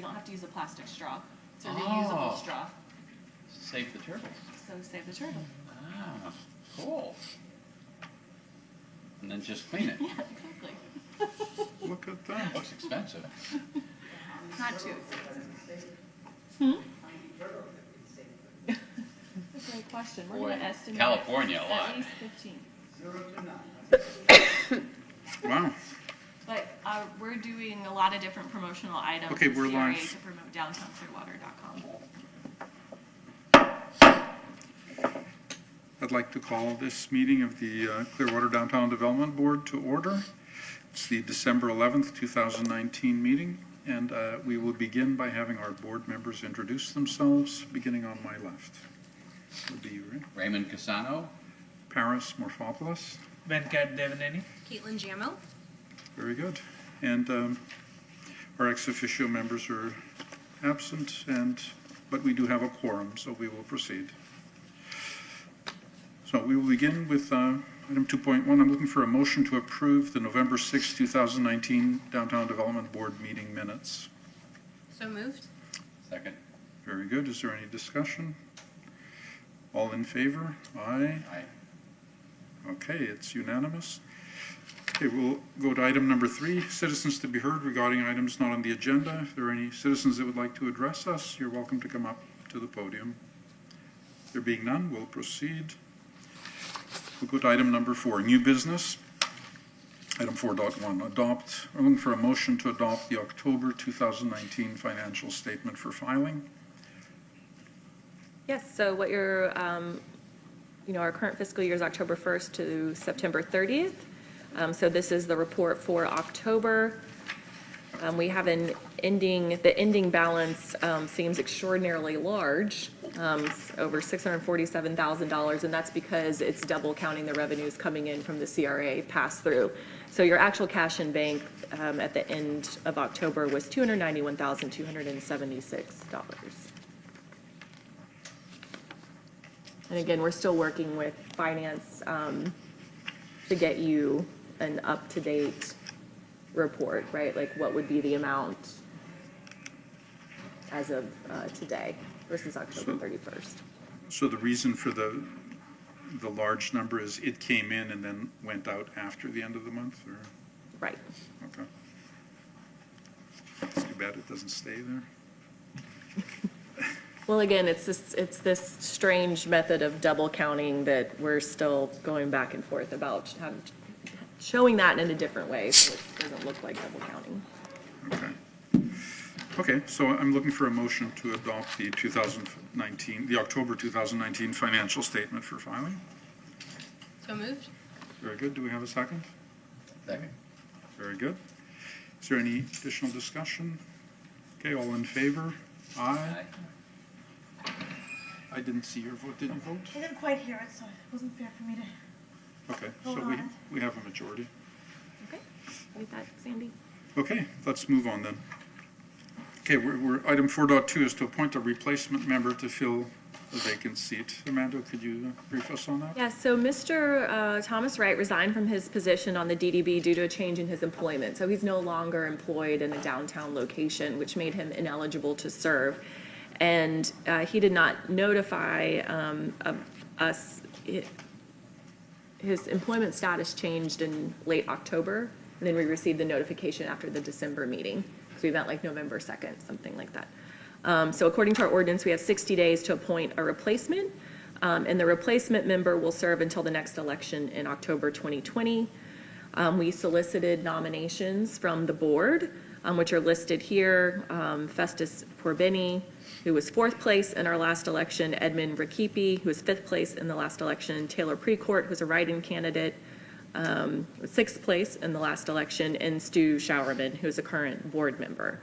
don't have to use a plastic straw. It's a reusable straw. Save the turtles. So save the turtle. Ah, cool. And then just clean it. Yeah, exactly. Look at that. Looks expensive. Not too expensive. That's a great question. We're Boy, going to estimate California, a lot. at least 15. Wow. But we're doing a lot of different promotional items Okay, with we're CRA live. to promote downtownclearwater.com. I'd like to call this meeting of the Clearwater Downtown Development Board to order. It's the December 11th, 2019 meeting, and we will begin by having our board members introduce themselves, beginning on my left. Would be you, right? Raymond Casano. Paris Morphopoulos. Venkat Devaneni. Caitlin Jammo. Very good. And our ex officio members are absent, but we do have a quorum, so we will proceed. So we will begin with item 2.1. I'm looking for a motion to approve the November 6, 2019 Downtown Development Board meeting minutes. So moved. Second. Very good. Is there any discussion? All in favor? Aye. Aye. Okay, it's unanimous. Okay, we'll go to item number 3, citizens to be heard regarding items not on the agenda. If there are any citizens that would like to address us, you're welcome to come up to the podium. There being none, we'll proceed. We'll go to item number 4, new business. Item 4.1, adopt. I'm looking for a motion to adopt the October 2019 financial statement for filing. Yes, so what your, our current fiscal year is October 1st to September 30th. So this is the report for October. We have the ending balance seems extraordinarily large, over $647,000, and that's because it's double counting the revenues coming in from the CRA pass-through. So your actual cash in bank at the end of October was $291,276. And again, we're still working with finance to get you an up-to-date report, right? Like what would be the amount as of today versus October 31st. So the reason for the large number is it came in and then went out after the end of the month, or? Right. Okay. It's too bad it doesn't stay there. Well, again, it's this strange method of double counting that we're still going back and forth about showing that in a different way so it doesn't look like double counting. Okay. Okay, so I'm looking for a motion to adopt the October 2019 financial statement for filing. So moved. Very good. Do we have a second? Second. Very good. Is there any additional discussion? Okay, all in favor? Aye. Aye. I didn't see your vote. Did you vote? I didn't quite hear it, so it wasn't fair for me to. Okay, so Vote on it. we have a majority. Okay, with that, Sandy? Okay, let's move on then. Okay, we're item 4.2 is to appoint a replacement member to fill the vacant seat. Amanda, could you brief us on that? Yeah, so Mr. Thomas Wright resigned from his position on the DDB due to a change in his employment. So he's no longer employed in a downtown location, which made him ineligible to serve. And he did not notify us. His employment status changed in late October, and then we received the notification after the December meeting. So we meant like November 2nd, something like that. So according to our ordinance, we have 60 days to appoint a replacement, and the replacement member will serve until the next election in October 2020. We solicited nominations from the board, which are listed here. Festus Porbeni, who was 4th place in our last election, Edmund Rakipi, who was 5th place in the last election, Taylor Precourt, who was a write-in candidate, 6th place in the last election, and Stu Showerman, who is a current board member.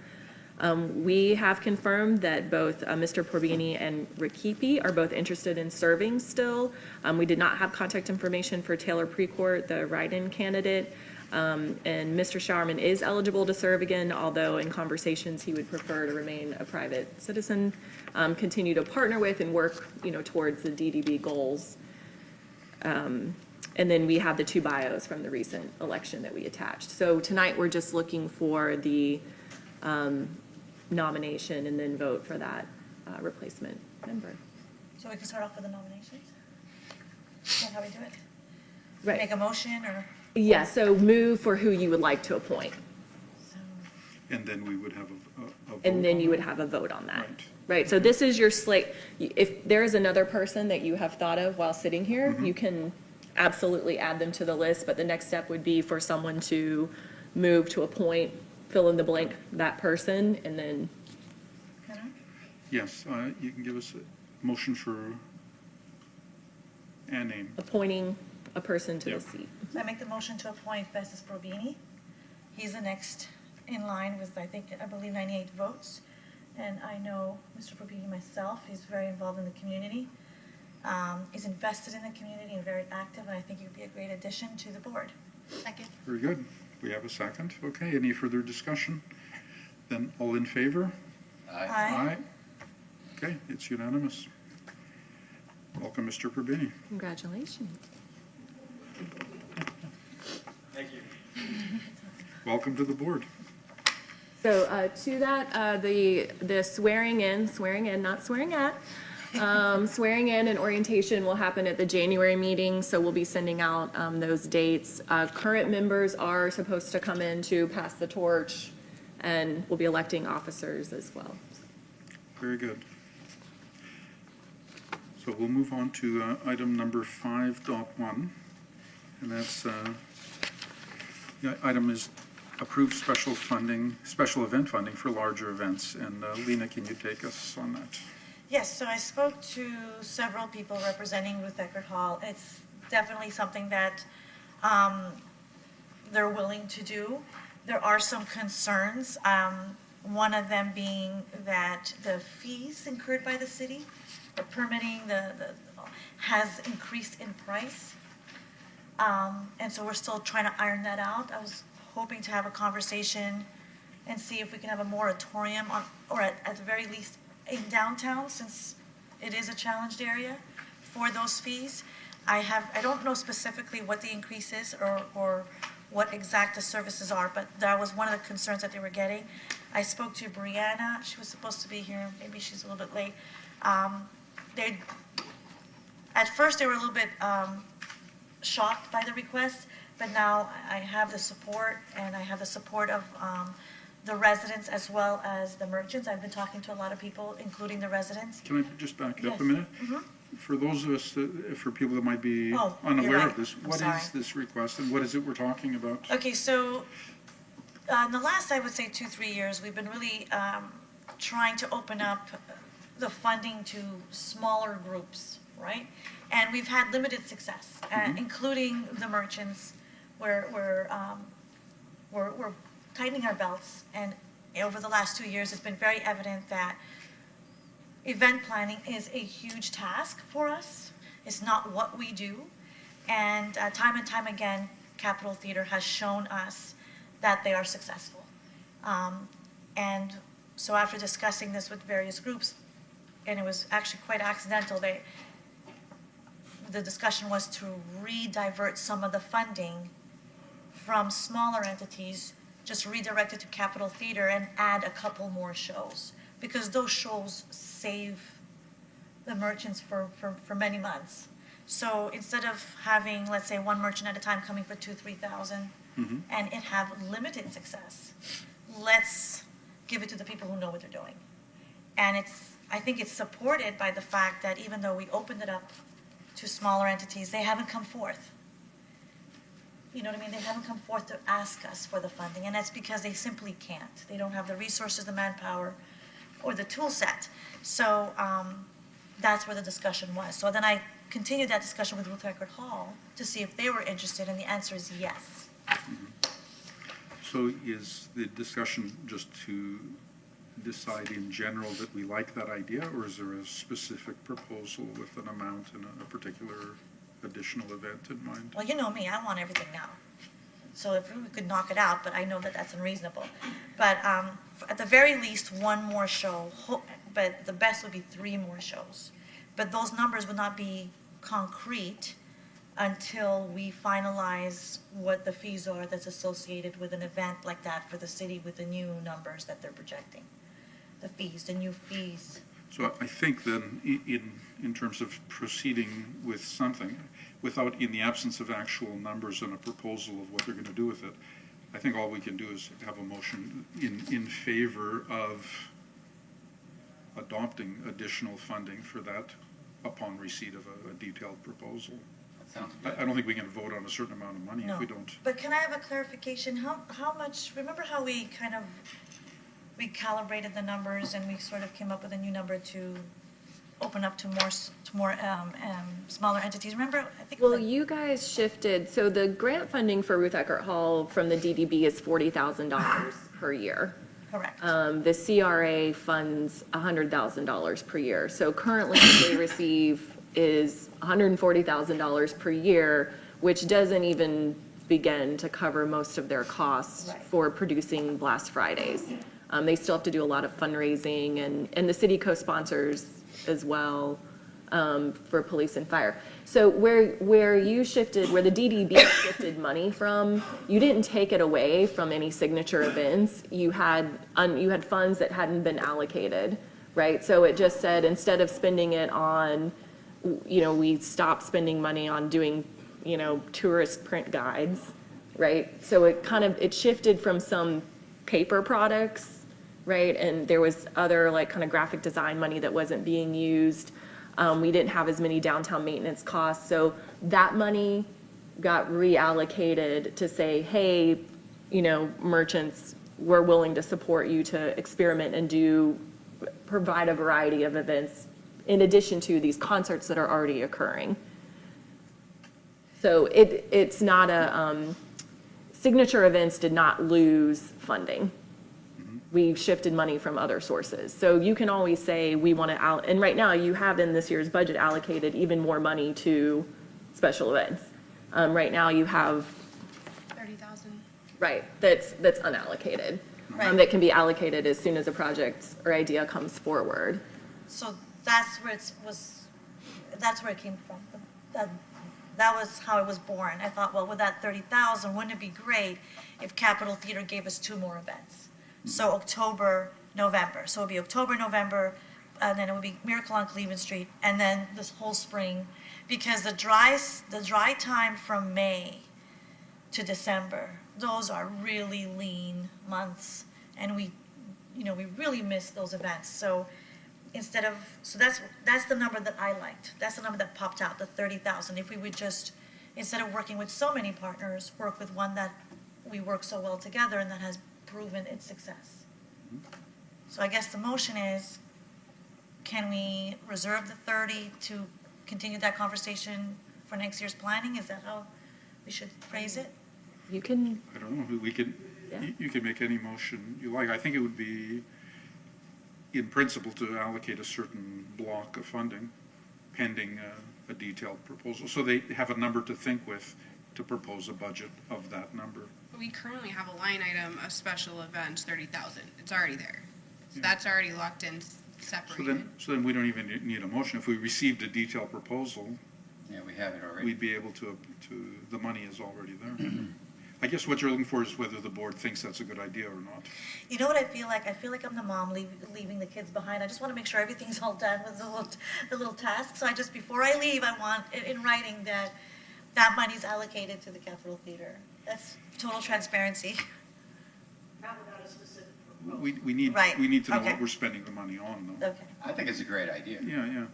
We have confirmed that both Mr. Porbini and Rakipi are both interested in serving still. We did not have contact information for Taylor Precourt, the write-in candidate. And Mr. Showerman is eligible to serve again, although in conversations he would prefer to remain a private citizen, continue to partner with and work, towards the DDB goals. And then we have the 2 bios from the recent election that we attached. So tonight we're just looking for the nomination and then vote for that replacement member. So we can start off with the nominations? Is that how we do it? Right. Make a motion or? Yeah, so move for who you would like to appoint, So, And then we would have a vote and then on you would that? have a vote on that. Right. Right, so this is your slate. If there is another person that you have thought of while sitting here, you can absolutely add them to the list, but the next step would be for someone to move to appoint, fill in the blank, that person, and then, can I? Yes, you can give us a motion for a name. appointing a person to the Yep. seat. So I make the motion to appoint Festus Probini. He's the next in line with, I believe 98 votes. And I know Mr. Probini myself, he's very involved in the community. He's invested in the community and very active, and I think he would be a great addition to the board. Second. Very good. We have a second. Okay, any further discussion? Then all in favor? Aye. Aye. Okay, it's unanimous. Welcome, Mr. Probini. Congratulations. Welcome to the board. So to that, the swearing in, not swearing at, swearing in and orientation will happen at the January meeting, so we'll be sending out those dates. Current members are supposed to come in to pass the torch, and we'll be electing officers as well. Very good. So we'll move on to item number 5.1, and that's, the item is approved special event funding for larger events. And Lena, can you take us on that? Yes, so I spoke to several people representing Ruth Eckerd Hall. It's definitely something that they're willing to do. There are some concerns, one of them being that the fees incurred by the city, the permitting, has increased in price. And so we're still trying to iron that out. I was hoping to have a conversation and see if we can have a moratorium on, or at the very least in downtown, since it is a challenged area, for those fees. I don't know specifically what the increase is or what exact the services are, but that was one of the concerns that they were getting. I spoke to Brianna. She was supposed to be here. Maybe she's a little bit late. At first they were a little bit shocked by the request, but now I have the support, and I have the support of the residents as well as the merchants. I've been talking to a lot of people, including the residents. Can I just back you up a Yes. minute? For those of us, for people that might be Oh, you're unaware right. of this, I'm what sorry. is this request and what is it we're talking about? Okay, so in the last, I would say 2-3 years, we've been really trying to open up the funding to smaller groups, right? And we've had limited success, including the merchants, where we're tightening our belts. And over the last 2 years, it's been very evident that event planning is a huge task for us. It's not what we do. And time again, Capitol Theater has shown us that they are successful. And so after discussing this with various groups, and it was actually quite accidental, the discussion was to re-divert some of the funding from smaller entities, just redirect it to Capitol Theater and add a couple more shows, because those shows save the merchants for many months. So instead of having, let's say, one merchant at a time coming for $2,000-3,000 and it have limited success, let's give it to the people who know what they're doing. And I think it's supported by the fact that even though we opened it up to smaller entities, they haven't come forth. You know what I mean? They haven't come forth to ask us for the funding, and that's because they simply can't. They don't have the resources, the manpower, or the tool set. So that's where the discussion was. So then I continued that discussion with Ruth Eckerd Hall to see if they were interested, and the answer is yes. So is the discussion just to decide in general that we like that idea, or is there a specific proposal with an amount and a particular additional event in mind? Well, you know me, I want everything now. So if we could knock it out, but I know that that's unreasonable. But at the very least, one more show, but the best would be 3 more shows. But those numbers would not be concrete until we finalize what the fees are that's associated with an event like that for the city with the new numbers that they're projecting. the fees, the new fees. So I think then, in terms of proceeding with something, without, in the absence of actual numbers and a proposal of what they're gonna do with it, I think all we can do is have a motion in favor of adopting additional funding for that upon receipt of a detailed proposal. That sounds I good. don't think we can vote on a certain amount of money No. if we don't. But can I have a clarification? How much, remember how we kind of recalibrated the numbers and we sort of came up with a new number to open up to more smaller entities? Remember, I think. it was Well, like- you guys shifted, so the grant funding for Ruth Eckert Hall from the DDB is $40,000 per year. Correct. The CRA funds $100,000 per year. So currently what they receive is $140,000 per year, which doesn't even begin to cover most of their costs Right. for producing Blast Fridays. They still have to do a lot of fundraising and the city co-sponsors as well for police and fire. So where you shifted, where the DDB shifted money from, you didn't take it away from any signature events. You had funds that hadn't been allocated, right? So it just said, instead of spending it on, we stopped spending money on doing, tourist print guides, right? So it shifted from some paper products, right? And there was other kind of graphic design money that wasn't being used. We didn't have as many downtown maintenance costs. So that money got reallocated to say, hey, merchants, we're willing to support you to experiment and provide a variety of events in addition to these concerts that are already occurring. So it's not signature events did not lose funding. We shifted money from other sources. So you can always say, we want to and right now you have in this year's budget allocated even more money to special events. Right now you have, 30,000. right, that's unallocated. Right. That can be allocated as soon as a project or idea comes forward. So that's where that's where it came from. That was how it was born. I thought, well, with that 30,000, wouldn't it be great if Capitol Theater gave us 2 more events? So October, November. So it would be October, November, and then it would be Miracle on Cleveland Street, and then this whole spring, because the dry time from May to December, those are really lean months, and we really miss those events. So that's the number that I liked. That's the number that popped out, the 30,000. If we would just, instead of working with so many partners, work with one that we work so well together and that has proven its success. So I guess the motion is, can we reserve the 30 to continue that conversation for next year's planning? Is that how we should phrase it? You can, I don't know, we can, Yeah. you can make any motion you like. I think it would be, in principle, to allocate a certain block of funding pending a detailed proposal. So they have a number to think with to propose a budget of that number. We currently have a line item of special events, 30,000. It's already there. So that's already locked in, separated. So then we don't even need a motion. If we received a detailed proposal, Yeah, we have it already. we'd be able to, the money is already there. I guess what you're looking for is whether the board thinks that's a good idea or not. You know what I feel like? I feel like I'm the mom leaving the kids behind. I just want to make sure everything's all done with the little tasks. So before I leave, I want it in writing that money's allocated to the Capitol Theater. That's total transparency. Not without a specific Right, We need to know okay. what we're spending the money on, though. Okay. I think it's a great idea. Yeah.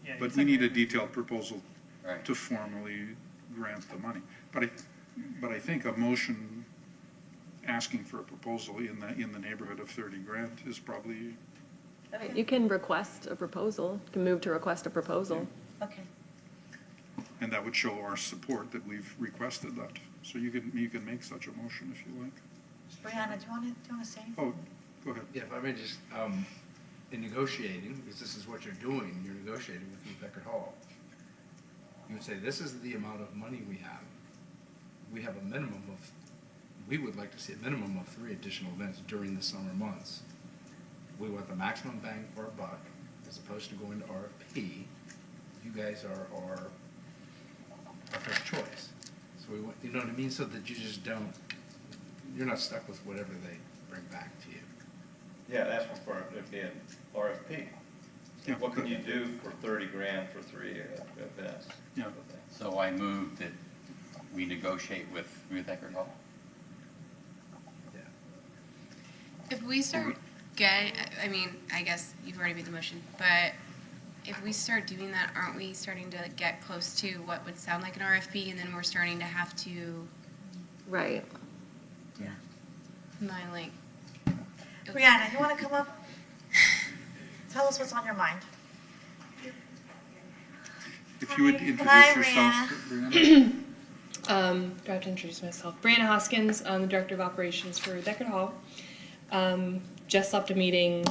Yeah, But it's we like- need a detailed proposal Right. to formally grant the money. But I think a motion asking for a proposal in the neighborhood of 30 grand is probably, you can request a proposal, you can move to request a proposal. Okay. and that would show our support that we've requested that. So you can make such a motion if you like. Brianna, do you want to say anything? Oh, go ahead. Yeah, if I may just, in negotiating, because this is what you're doing, you're negotiating with Ruth Eckert Hall. You would say, this is the amount of money we have. We have a minimum of, we would like to see a minimum of 3 additional events during the summer months. We want the maximum bang for our buck, as opposed to going to RFP. You guys are our first choice. So we want, you know what I mean? So that you just don't, you're not stuck with whatever they bring back to you. Yeah, that's for it'd be an RFP. Yeah. What can you do for 30 grand for 3 events? Yeah. So I move that we negotiate with Eckerd Hall. If we start I mean, I guess you've already made the motion, but if we start doing that, aren't we starting to get close to what would sound like an RFP, and then we're starting to have to, Right. am I like, Brianna, you want to come up? Tell us what's on your mind. If you would Hi, introduce yourself, Brianna. Do I have to introduce myself? Brianna Hoskins, I'm the Director of Operations for Eckerd Hall. Just left a meeting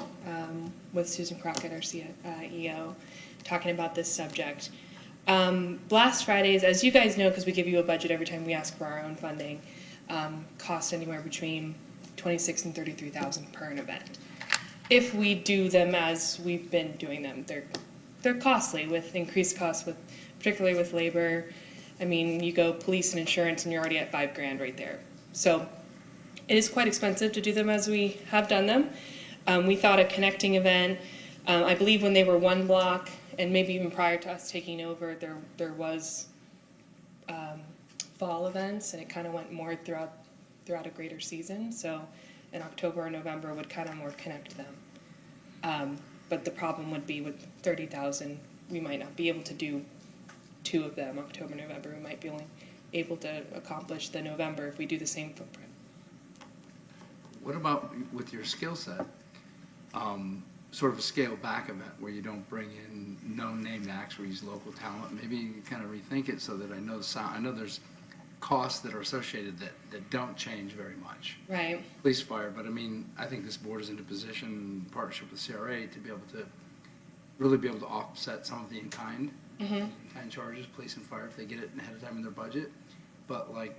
with Susan Crockett, our CEO, talking about this subject. Blast Fridays, as you guys know, because we give you a budget every time we ask for our own funding, cost anywhere between $26,000 and $33,000 per an event. If we do them as we've been doing them, they're costly with increased costs, particularly with labor. I mean, you go police and insurance, and you're already at $5,000 right there. So it is quite expensive to do them as we have done them. We thought a connecting event, I believe when they were one block, and maybe even prior to us taking over, there was fall events, and it kind of went more throughout a greater season. So in October or November would kind of more connect them. But the problem would be with 30,000, we might not be able to do 2 of them, October, November. We might be only able to accomplish the November if we do the same footprint. What about with your skill set, sort of a scaled back event where you don't bring in known named acts or use local talent? Maybe you kind of rethink it so that I know there's costs that are associated that don't change very much. Right. Police, fire, but I mean, I think this board is in a position, in partnership with CRA, to be able to really be able to offset some of the in-kind charges, police and fire, if they get it ahead of time in their budget. But like,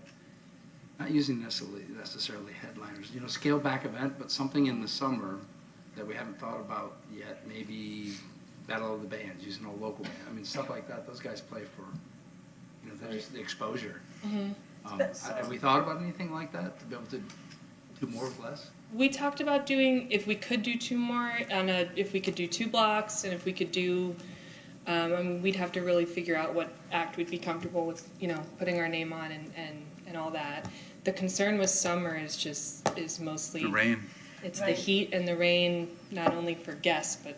not using necessarily headliners, scale back event, but something in the summer that we haven't thought about yet. Maybe Battle of the Bands, using a local band. I mean, stuff like that. Those guys play for, just the exposure. Have we thought about anything like that to be able to do more with less? We talked about doing, if we could do 2 more, if we could do 2 blocks, and if we could do, we'd have to really figure out what act we'd be comfortable with, putting our name on and all that. The concern with summer is mostly The rain. It's Right. the heat and the rain, not only for guests, but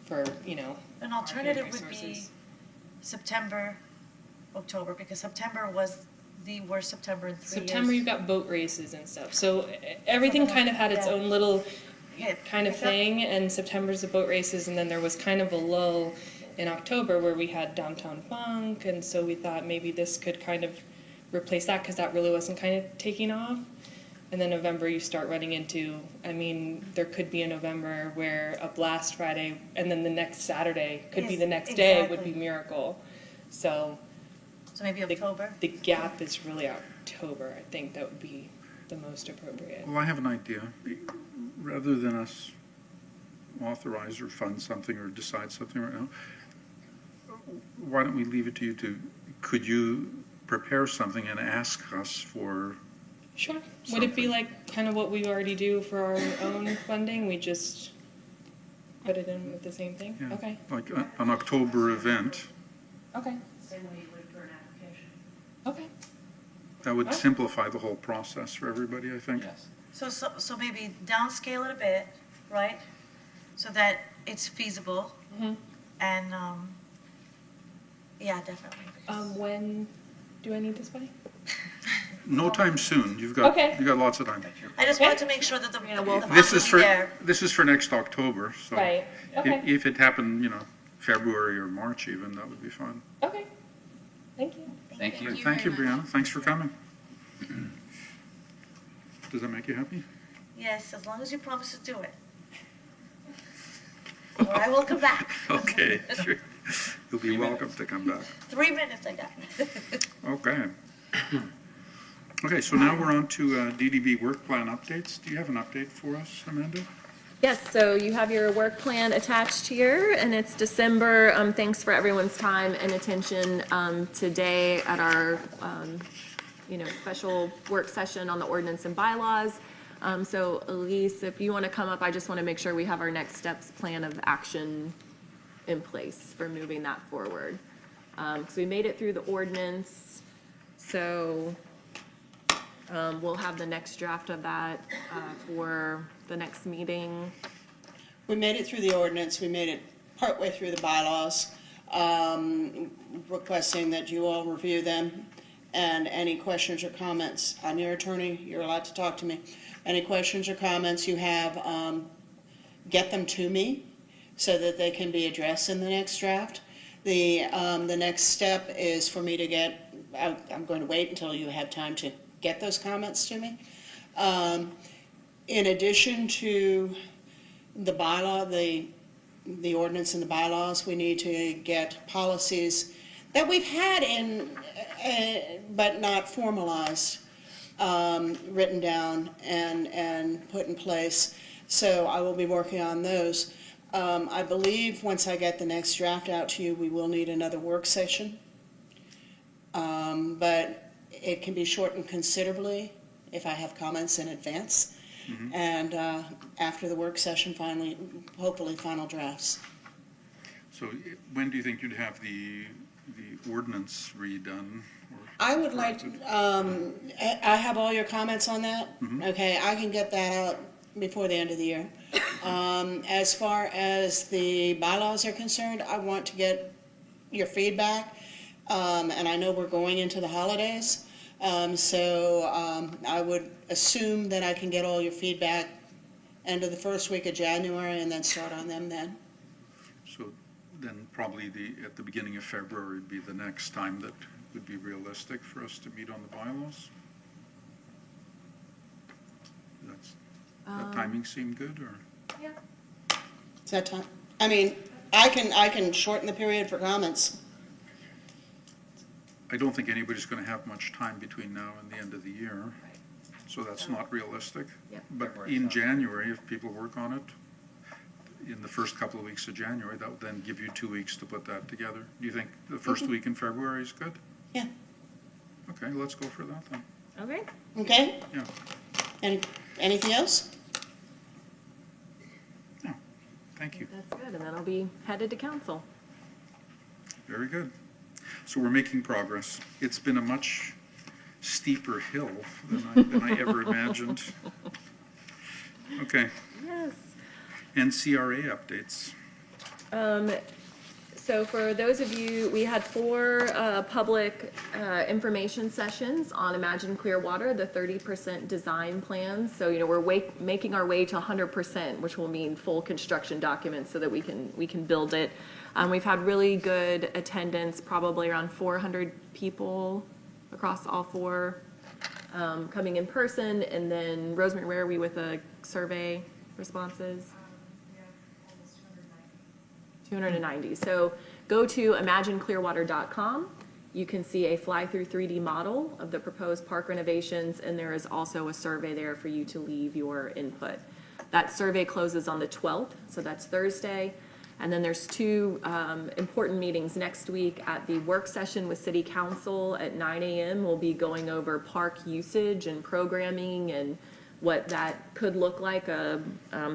for, An alternative would be resources. September, October, because September was the worst September in 3 years. September, you've got boat races and stuff. So everything kind of had its Yeah. own little Yeah, kind of pick up. thing, and September's the boat races, and then there was kind of a lull in October where we had Downtown Funk, and so we thought maybe this could kind of replace that, because that really wasn't kind of taking off. And then November, you start running into, there could be a November where a Blast Friday, and then the next Saturday, could be Yes, the next day, would exactly. be Miracle. So So maybe October? the gap is really October. I think that would be the most appropriate. Well, I have an idea. Rather than us authorize or fund something or decide something right now, why don't we leave it to you could you prepare something and ask us for, Sure. Would it be Something. like kind of what we already do for our own funding? We just put it in with the same thing? yeah, Okay. like an October event? Okay. Same way you would for an application. Okay. That would Alright. simplify the whole process for everybody, I think. Yes. So maybe downscale it a bit, right? So that it's feasible. Mhm. And, yeah, definitely. because- When do I need this by? No time soon. You've got Okay. lots of time. I just wanted to make sure that the we'll- the This funds is would be for there. this is for next October, so Right. Okay. if it happened, February or March even, that would be fine. Okay. Thank you. Thank you. Thank you, very much. Brianna. Thanks for coming. Does that make you happy? Yes, as long as you promise to do it. Or I will come back. Okay, sure. You'll be welcome to come back. 3 minutes I got. Okay. Okay, so now we're on to DDB work plan updates. Do you have an update for us, Amanda? Yes, so you have your work plan attached here, and it's December. Thanks for everyone's time and attention today at our, special work session on the ordinance and bylaws. So Elise, if you want to come up, I just want to make sure we have our next steps plan of action in place for moving that forward. So we made it through the ordinance, so we'll have the next draft of that for the next meeting. We made it through the ordinance, we made it partway through the bylaws, requesting that you all review them, and any questions or comments. I'm your attorney, you're allowed to talk to me. Any questions or comments you have, get them to me so that they can be addressed in the next draft. The next step is for me to get, I'm going to wait until you have time to get those comments to me. In addition to the bylaw, the ordinance and the bylaws, we need to get policies that we've had in, but not formalized, written down and put in place. So I will be working on those. I believe once I get the next draft out to you, we will need another work session. But it can be shortened considerably if I have comments in advance. Mm-hmm. And after the work session, finally, hopefully final drafts. So when do you think you'd have the ordinance redone? Or I would like, drafted? I have all your comments on that. Mhm. Okay, I can get that out before the end of the year. As far as the bylaws are concerned, I want to get your feedback. And I know we're going into the holidays, so I would assume that I can get all your feedback end of the first week of January and then start on them then. So then probably at the beginning of February would be the next time that would be realistic for us to meet on the bylaws? That timing seem good, or? Yeah. Is that time? I mean, I can shorten the period for comments. I don't think anybody's going to have much time between now and the end of the year, so that's not realistic. Yep. But in January, if people work on it, in the first couple of weeks of January, that would then give you 2 weeks to put that together. Do you think the first week in February is good? Yeah. Okay, let's go for that then. Okay. Okay? Yeah. Anything else? No, thank you. That's good, and then I'll be headed to council. Very good. So we're making progress. It's been a much steeper hill than I ever imagined. Okay, Yes. NCRA updates. So for those of you, we had 4 public information sessions on Imagine Clearwater, the 30% design plans. So, we're making our way to 100%, which will mean full construction documents so that we can build it. We've had really good attendance, probably around 400 people across all 4 coming in person. And then Rosemary, where are we with the survey responses? 290. So go to imagineclearwater.com. You can see a fly-through 3D model of the proposed park renovations, and there is also a survey there for you to leave your input. That survey closes on the 12th, so that's Thursday. And then there's 2 important meetings next week. At the work session with City Council at 9 a.m., we'll be going over park usage and programming and what that could look like.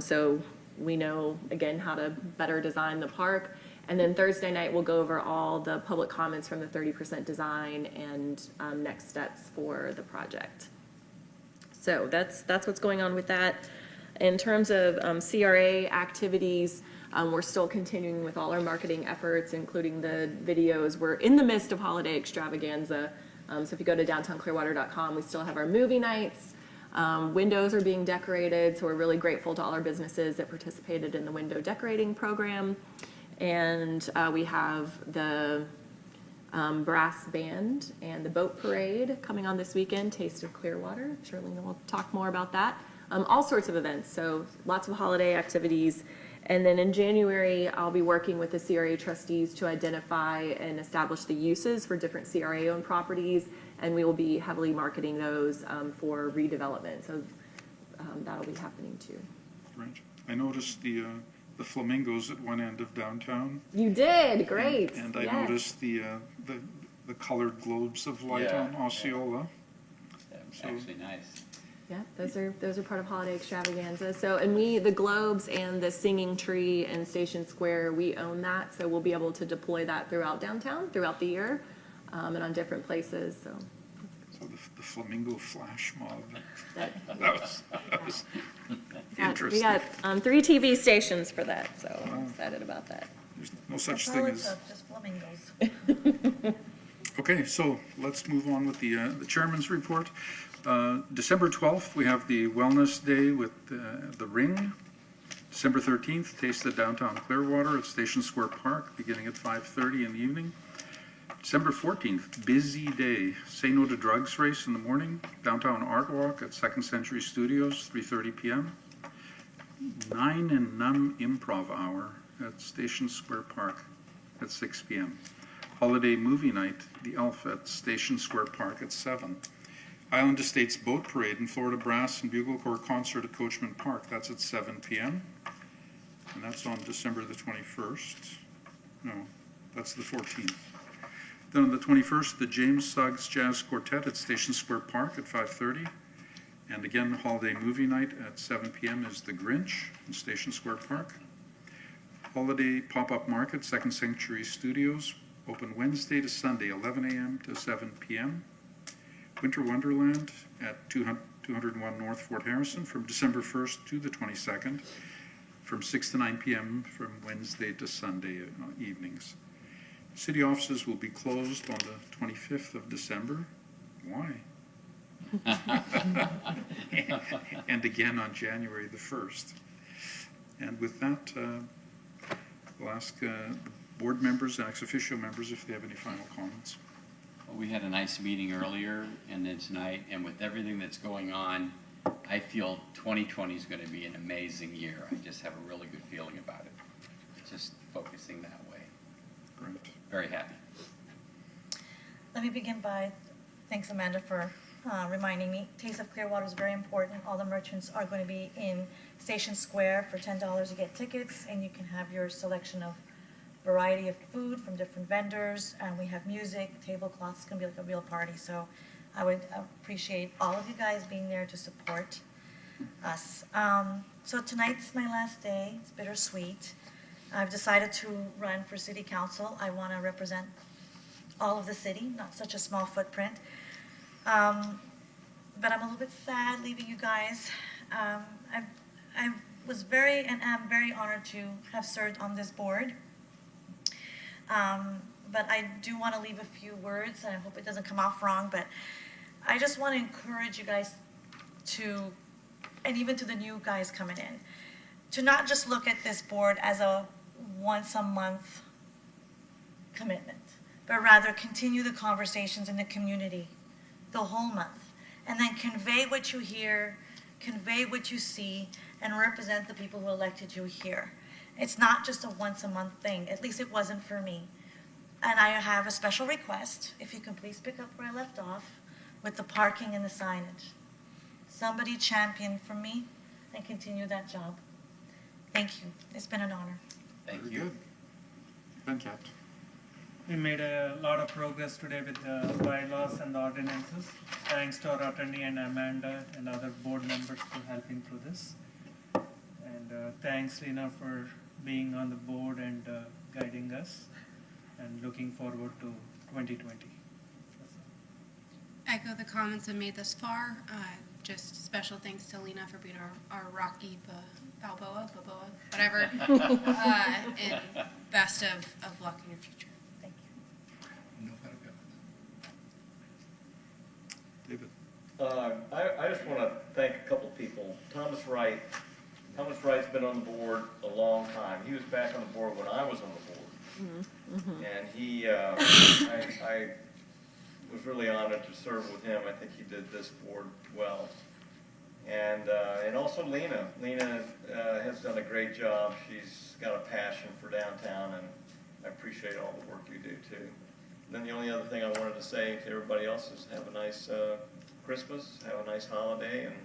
So we know, again, how to better design the park. And then Thursday night, we'll go over all the public comments from the 30% design and next steps for the project. So that's what's going on with that. In terms of CRA activities, we're still continuing with all our marketing efforts, including the videos. We're in the midst of holiday extravaganza. So if you go to downtownclearwater.com, we still have our movie nights. Windows are being decorated, so we're really grateful to all our businesses that participated in the window decorating program. And we have the brass band and the boat parade coming on this weekend, Taste of Clearwater. Shirley will talk more about that. All sorts of events, so lots of holiday activities. And then in January, I'll be working with the CRA trustees to identify and establish the uses for different CRA-owned properties, and we will be heavily marketing those for redevelopment. So that'll be happening too. Right. I noticed the flamingos at one end of downtown. You did, great. And I Yes. noticed the colored globes of light Yeah, on Osceola. That was So- actually nice. Yeah, those are part of holiday extravaganza. So, and the globes and the singing tree and Station Square, we own that, so we'll be able to deploy that throughout downtown, throughout the year, and on different places, so. So the flamingo flash mob, That, that was we interesting. got 3 TV stations for that, so I'm excited about that. There's no such That's all thing it as, took, just flamingos. okay, so let's move on with the chairman's report. December 12th, we have the Wellness Day with the Ring. December 13th, Taste of Downtown Clearwater at Station Square Park, beginning at 5:30 in the evening. December 14th, busy day, Say No to Drugs race in the morning, Downtown Art Walk at Second Century Studios, 3:30 p.m. 9 and Num Improv Hour at Station Square Park at 6 p.m. Holiday Movie Night, The Elf at Station Square Park at 7. Island Estates Boat Parade and Florida Brass and Bugle Corps Concert at Coachman Park, that's at 7 p.m. And that's on December the 21st. No, that's the 14th. Then on the 21st, the James Suggs Jazz Quartet at Station Square Park at 5:30. And again, holiday movie night at 7 p.m. is The Grinch in Station Square Park. Holiday pop-up market, Second Century Studios, open Wednesday to Sunday, 11 a.m. to 7 p.m. Winter Wonderland at 201 North Fort Harrison from December 1st to the 22nd, from 6 to 9 p.m. from Wednesday to Sunday evenings. City offices will be closed on the 25th of December. Why? And again on January the 1st. And with that, we'll ask board members and ex officio members if they have any final comments. Well, we had a nice meeting earlier and then tonight, and with everything that's going on, I feel 2020 is going to be an amazing year. I just have a really good feeling about it. Just focusing that way. Great. Very happy. Let me begin by, thanks Amanda for reminding me. Taste of Clearwater is very important. All the merchants are going to be in Station Square. For $10 you get tickets and you can have your selection of variety of food from different vendors, and we have music, tablecloths. It's going to be like a real party. So I would appreciate all of you guys being there to support us. So tonight's my last day. It's bittersweet. I've decided to run for city council. I want to represent all of the city, not such a small footprint. But I'm a little bit sad leaving you guys. I was very and am very honored to have served on this board. But I do want to leave a few words, and I hope it doesn't come off wrong, but I just want to encourage you guys to, and even to the new guys coming in, to not just look at this board as a once a month commitment, but rather continue the conversations in the community the whole month, and then convey what you hear, convey what you see, and represent the people who elected you here. It's not just a once a month thing, at least it wasn't for me. And I have a special request, if you can please pick up where I left off, with the parking and the signage. Somebody champion for me and continue that job. Thank you, it's been an honor. Thank Very you. good. Venkat. We made a lot of progress today with the bylaws and the ordinances. Thanks to our attorney and Amanda and other board members for helping through this. And thanks, Lena, for being on the board and guiding us. And looking forward to 2020. Echo the comments I made thus far. Just special thanks to Lena for being our Rocky Balboa, whatever. And best of luck in your future. Thank you. No better government. David. I just want to thank a couple people. Thomas Wright. Thomas Wright's been on the board a long time. He was back on the board when I was on the board. Mm-hmm. And he, I was really honored to serve with him. I think he did this board well. And also Lena. Lena has done a great job. She's got a passion for downtown, and I appreciate all the work you do too. And then the only other thing I wanted to say to everybody else is have a nice Christmas, have a nice holiday, and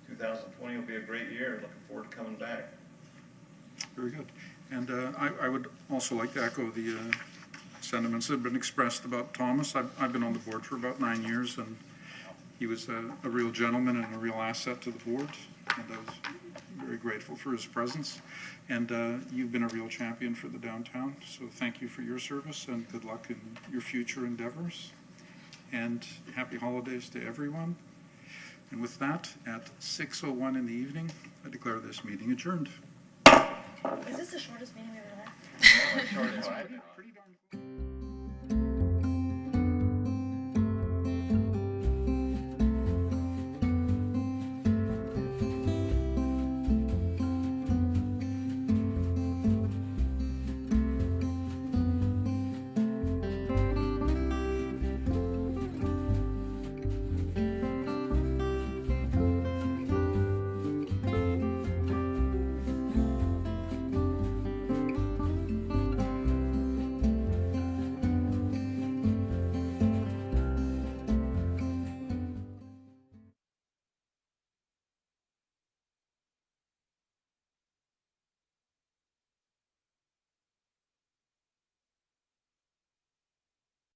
2020 will be a great year. Looking forward to coming back. Very good. And I would also like to echo the sentiments that have been expressed about Thomas. I've been on the board for about 9 years, and He was a real gentleman and a real asset to the board, and I was very grateful for his presence. And you've been a real champion for the downtown, so thank you for your service and good luck in your future endeavors. And happy holidays to everyone. And with that, at 6:01 in the evening, I declare this meeting adjourned. Is this the shortest meeting we've ever had? Short as I- Pretty darn